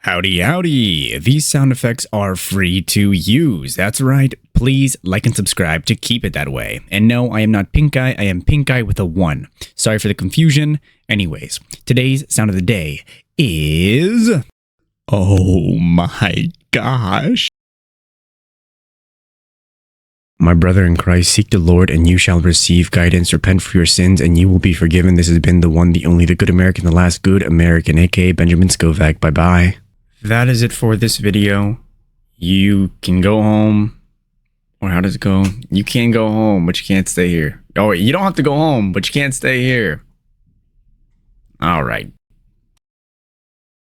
Howdy, howdy. These sound effects are free to use. That's right. Please like and subscribe to keep it that way. And no, I am not Pink Eye. I am Pink Eye with a 1. Sorry for the confusion. Anyways, today's sound of the day is... Oh my gosh. My brother in Christ, seek the Lord and you shall receive guidance. Repent for your sins and you will be forgiven. This has been the one, the only, the good American, the last good American, aka Benjamin Scovach. Bye-bye. That is it for this video. You can go home. Or how does it go? You can go home, but you can't stay here. Oh, you don't have to go home, but you can't stay here. All right.